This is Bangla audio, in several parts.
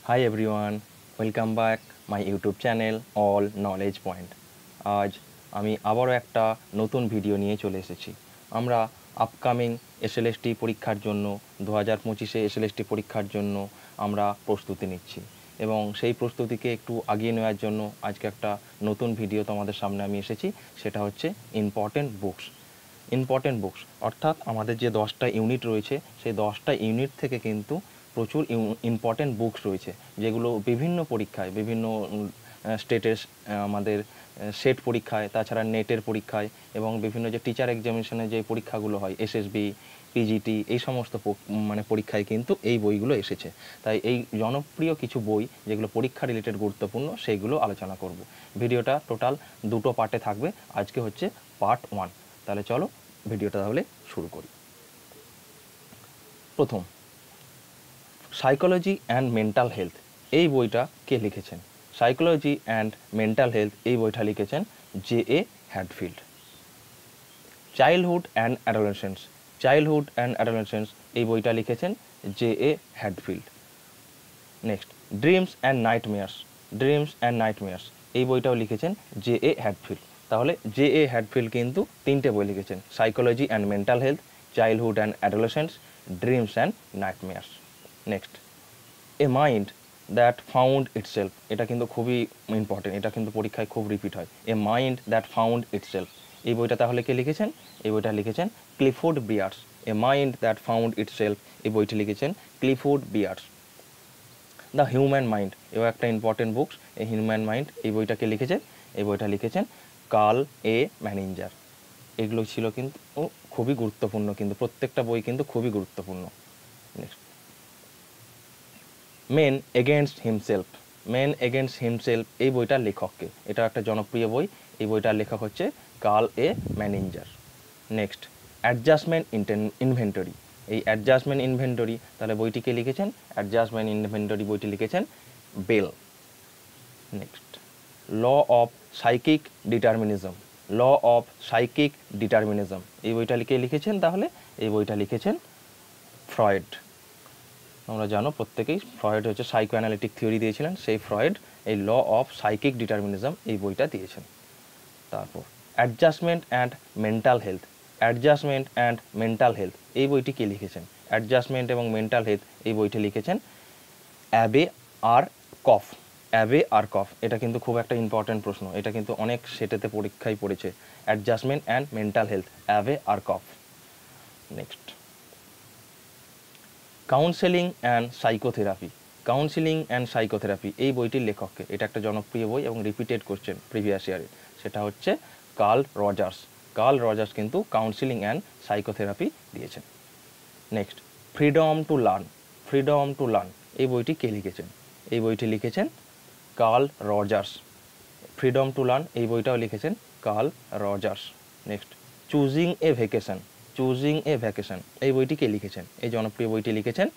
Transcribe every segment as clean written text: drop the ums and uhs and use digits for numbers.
Hi everyone, welcome back my YouTube channel All Knowledge Point. আজ আমি আবারও একটা নতুন ভিডিও নিয়ে চলে এসেছি। আমরা আপকামিং এসএলএসটি পরীক্ষার জন্য 2025-এ এসএলএসটি পরীক্ষার জন্য আমরা প্রস্তুতি নিচ্ছি এবং সেই প্রস্তুতিকে একটু আগিয়ে নেওয়ার জন্য আজকে একটা নতুন ভিডিও তোমাদের সামনে আমি এসেছি। সেটা হচ্ছে ইম্পর্টেন্ট বুকস অর্থাৎ আমাদের যে 10টা ইউনিট রয়েছে সেই 10টা ইউনিট থেকে কিন্তু প্রচুর ইম্পর্টেন্ট বুকস রয়েছে যেগুলো বিভিন্ন পরীক্ষায় বিভিন্ন স্টেটের আমাদের সেট পরীক্ষায়, তাছাড়া নেটের পরীক্ষায় এবং বিভিন্ন যে টিচার এক্সামিনেশনে যে পরীক্ষাগুলো হয় এসএসবি, পিজিটি, এই সমস্ত পরীক্ষায় কিন্তু এই বইগুলো এসেছে। তাই এই জনপ্রিয় কিছু বই যেগুলো পরীক্ষা রিলেটেড গুরুত্বপূর্ণ সেইগুলো আলোচনা করব। ভিডিওটা টোটাল দুটো পার্টে থাকবে, আজকে হচ্ছে পার্ট 1। তাহলে চলো ভিডিওটা তাহলে শুরু করি। প্রথম, সাইকোলজি অ্যান্ড মেন্টাল হেলথ এই বইটা কে লিখেছেন? সাইকোলজি অ্যান্ড মেন্টাল হেলথ এই বইটা লিখেছেন জে.এ. হ্যাডফিল্ড। চাইল্ডহুড অ্যান্ড অ্যাডোলেসেন্স এই বইটা লিখেছেন জে.এ. হ্যাডফিল্ড। নেক্সট, ড্রিমস অ্যান্ড নাইটমেয়ার্স এই বইটাও লিখেছেন জে.এ. হ্যাডফিল্ড। তাহলে জে.এ. হ্যাডফিল্ড কিন্তু 3টে বই লিখেছেন, psychology and mental health, childhood and adolescence, dreams and nightmares. Next, A mind that found itself, এটা কিন্তু খুবই ইম্পর্টেন্ট, এটা কিন্তু পরীক্ষায় খুব রিপিট হয়। A mind that found itself এই বইটা তাহলে কে লিখেছেন? এই বইটা লিখেছেন Clifford Beers. A mind that found itself এই বইটি লিখেছেন Clifford Beers. The human mind এও একটা ইম্পর্টেন্ট বুকস। এই হিউম্যান মাইন্ড এই বইটাকে লিখেছেন, এই বইটা লিখেছেন কার্ল এ ম্যানিঞ্জার। এগুলো ছিল কিন্তু খুবই গুরুত্বপূর্ণ, কিন্তু প্রত্যেকটা বই কিন্তু খুবই গুরুত্বপূর্ণ। নেক্সট, মেন এগেনস্ট হিমসেলফ এই বইটার লেখককে? এটা একটা জনপ্রিয় বই, এই বইটার লেখক হচ্ছে Karl A Menninger. Next, adjustment inventory এই অ্যাডজাস্টমেন্ট ইনভেন্টরি তাহলে বইটিকে লিখেছেন? অ্যাডজাস্টমেন্ট ইনভেন্টরি বইটি লিখেছেন Bell. Next, law of psychic determinism এই বইটা লিখেছেন? তাহলে এই বইটা লিখেছেন ফ্রয়েড। আমরা জানো প্রত্যেকেই ফ্রয়েড হচ্ছে সাইকো অ্যানালিটিক থিওরি দিয়েছিলেন, সেই ফ্রয়েড এই ল অফ সাইকিক ডিটারমিনিজম এই বইটা দিয়েছেন। তারপর অ্যাডজাস্টমেন্ট অ্যান্ড মেন্টাল হেলথ এই বইটি কে লিখেছেন? অ্যাডজাস্টমেন্ট এবং মেন্টাল হেলথ এই বইটি লিখেছেন অ্যাবে আর কফ। এটা কিন্তু খুব একটা ইম্পর্টেন্ট প্রশ্ন, এটা কিন্তু অনেক সেটেতে পরীক্ষায় পড়েছে। Adjustment and mental health, Abe Arkoff. Next, counselling and psychotherapy এই বইটির লেখককে? এটা একটা জনপ্রিয় বই এবং রিপিটেড কোশ্চেন প্রিভিয়াস ইয়ারে, সেটা হচ্ছে কার্ল রজার্স কিন্তু কাউন্সেলিং অ্যান্ড সাইকোথেরাপি দিয়েছেন। নেক্সট, ফ্রিডম টু লার্ন এই বইটি কে লিখেছেন? এই বইটি লিখেছেন Carl Rogers. Freedom to learn এই বইটাও লিখেছেন Carl Rogers. Next, choosing a vacation এই বইটি কে লিখেছেন? এই জনপ্রিয় বইটি লিখেছেন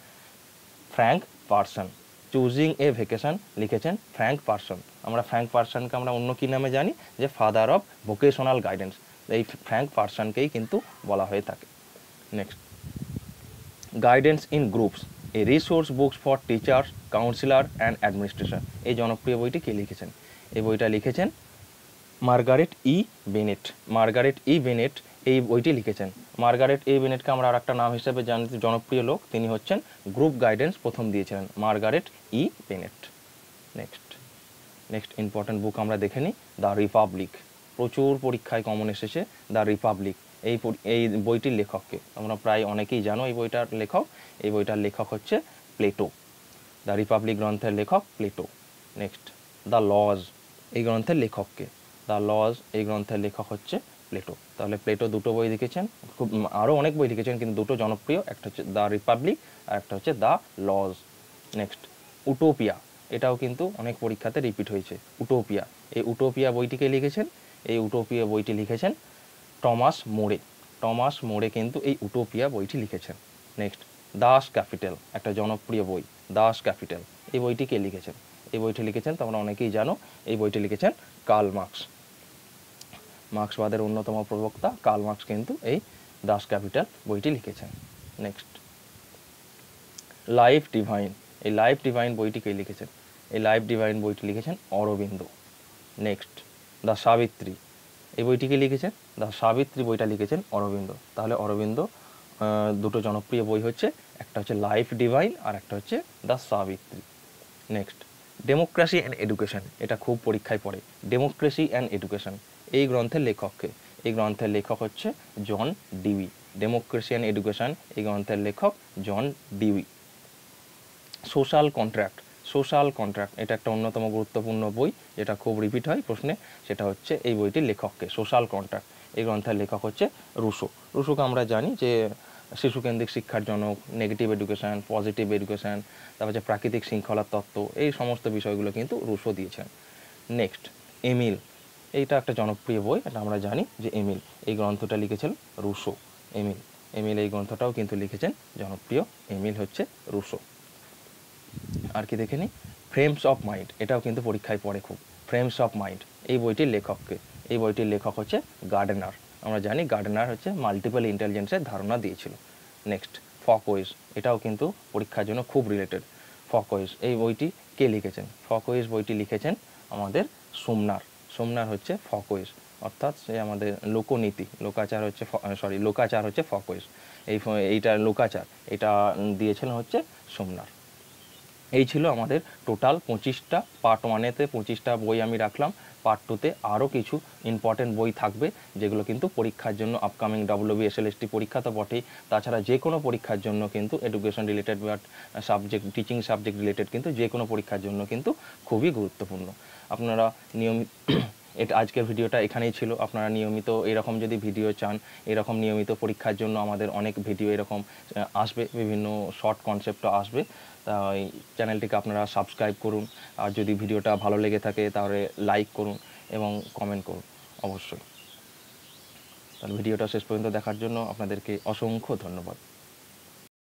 Frank Parson. Choosing a vacation লিখেছেন ফ্র্যাঙ্ক পারসন। আমরা ফ্র্যাঙ্ক পারসনকে আমরা অন্য কী নামে জানি? যে ফাদার অফ ভোকেশনাল গাইডেন্স, এই ফ্র্যাঙ্ক পারসনকেই কিন্তু বলা হয়ে থাকে। Next, guidance in groups A resource books for teachers, councillor and administration এই জনপ্রিয় বইটি কে লিখেছেন? এই বইটা লিখেছেন মার্গারেট ই বেনেট এই বইটি লিখেছেন। মার্গারেট ই বেনেটকে আমরা আর একটা নাম হিসেবে জানি, জনপ্রিয় লোক, তিনি হচ্ছেন গ্রুপ গাইডেন্স প্রথম দিয়েছিলেন, মার্গারেট ই বেনেট। নেক্সট ইম্পর্টেন্ট বুক আমরা দেখে নিই, দ্য রিপাবলিক। প্রচুর পরীক্ষায় কমন এসেছে দ্য রিপাবলিক। এই বইটির লেখককে? আমরা প্রায় অনেকেই জানো এই বইটার লেখক হচ্ছে প্লেটো। দ্য রিপাবলিক গ্রন্থের লেখক প্লেটো। নেক্সট, দ্য লজ এই গ্রন্থের লেখককে? এই গ্রন্থের লেখক হচ্ছে প্লেটো। তাহলে প্লেটো দুটো বই লিখেছেন, খুব আরও অনেক বই লিখেছেন কিন্তু দুটো জনপ্রিয়, একটা হচ্ছে দ্য রিপাবলিক আর একটা হচ্ছে দ্য লজ। নেক্সট, উটোপিয়া এটাও কিন্তু অনেক পরীক্ষাতে রিপিট হয়েছে। এই উটোপিয়া বইটিকে লিখেছেন? এই উটোপিয়া বইটি লিখেছেন টমাস মোরে কিন্তু এই উটোপিয়া বইটি লিখেছেন। নেক্সট, দাস ক্যাপিটাল একটা জনপ্রিয় বই, দাস ক্যাপিটাল এই বইটি কে লিখেছেন? এই বইটি লিখেছেন তোমরা অনেকেই জানো, এই বইটি লিখেছেন কার্ল মার্ক্সবাদের অন্যতম প্রবক্তা কার্ল মার্ক্স কিন্তু এই দাস ক্যাপিটাল বইটি লিখেছেন। নেক্সট, লাইফ এই লাইফ ডিভাইন বইটি কে লিখেছেন? এই লাইফ ডিভাইন বইটি লিখেছেন অরবিন্দ। নেক্সট, দ্য সাবিত্রী, এই বইটিকে লিখেছেন, দ্য সাবিত্রী বইটা লিখেছেন অরবিন্দ। তাহলে অরবিন্দ দুটো জনপ্রিয় বই হচ্ছে, একটা হচ্ছে লাইফ ডিভাইন আর একটা হচ্ছে the Savitri. Next, democracy and education, এটা খুব পরীক্ষায় পড়ে। ডেমোক্রেসি অ্যান্ড এডুকেশন, এই গ্রন্থের লেখককে? এই গ্রন্থের লেখক হচ্ছে John Dewey. Democracy and education, এই গ্রন্থের লেখক John Dewey. Social contract, social contract, এটা একটা অন্যতম গুরুত্বপূর্ণ বই, যেটা খুব রিপিট হয় প্রশ্নে। সেটা হচ্ছে এই বইটির লেখককে? সোশ্যাল কন্ট্রাক্ট, এই গ্রন্থের লেখক হচ্ছে রুশো। রুশোকে আমরা জানি যে শিশুকেন্দ্রিক শিক্ষার জনক, নেগেটিভ এডুকেশন, পজিটিভ এডুকেশন, তারপর হচ্ছে প্রাকৃতিক শৃঙ্খলার তত্ত্ব, এই সমস্ত বিষয়গুলো কিন্তু রুশো দিয়েছেন। নেক্সট, এমিল, এইটা একটা জনপ্রিয় বই, এটা আমরা জানি যে এমিল, এই গ্রন্থটা লিখেছেন রুশো। এমিল, এমিল এই গ্রন্থটাও কিন্তু লিখেছেন জনপ্রিয়, এমিল হচ্ছে রুশো। আর কি দেখে নিই, ফ্রেমস অফ মাইন্ড, এটাও কিন্তু পরীক্ষায় পড়ে খুব। ফ্রেমস অফ মাইন্ড, এই বইটির লেখককে? এই বইটির লেখক হচ্ছে গার্ডনার। আমরা জানি গার্ডনার হচ্ছে মাল্টিপল ইন্টেলিজেন্সের ধারণা দিয়েছিল। নেক্সট, ফকওয়েজ, এটাও কিন্তু পরীক্ষার জন্য খুব রিলেটেড। ফকওয়েজ, এই বইটি কে লিখেছেন? ফকওয়েজ বইটি লিখেছেন আমাদের সোমনার। সোমনার হচ্ছে ফকওয়েজ, অর্থাৎ সে আমাদের লোকনীতি, লোকাচার হচ্ছে লোকাচার হচ্ছে ফকওয়েজ। এইটা লোকাচার, এটা দিয়েছিলেন হচ্ছে সোমনার। এই ছিল আমাদের টোটাল 25টা, পার্ট 1-এতে 25টা বই আমি রাখলাম। পার্ট 2-তে আরও কিছু ইম্পর্টেন্ট বই থাকবে, যেগুলো কিন্তু পরীক্ষার জন্য আপকামিং WBSLST পরীক্ষা তো বটেই, তাছাড়া যে কোনো পরীক্ষার জন্য কিন্তু এডুকেশন রিলেটেড বা সাবজেক্ট, টিচিং সাবজেক্ট রিলেটেড কিন্তু যে কোনো পরীক্ষার জন্য কিন্তু খুবই গুরুত্বপূর্ণ। আপনারা নিয়মিত এটা আজকের ভিডিওটা এখানেই ছিল। আপনারা নিয়মিত এরকম যদি ভিডিও চান, এরকম নিয়মিত পরীক্ষার জন্য আমাদের অনেক ভিডিও এরকম আসবে, বিভিন্ন শর্ট কনসেপ্টও আসবে। তাই চ্যানেলটিকে আপনারা সাবস্ক্রাইব করুন, আর যদি ভিডিওটা ভালো লেগে থাকে তাহলে লাইক করুন এবং কমেন্ট করুন অবশ্যই। তাহলে ভিডিওটা শেষ পর্যন্ত দেখার জন্য আপনাদেরকে অসংখ্য ধন্যবাদ।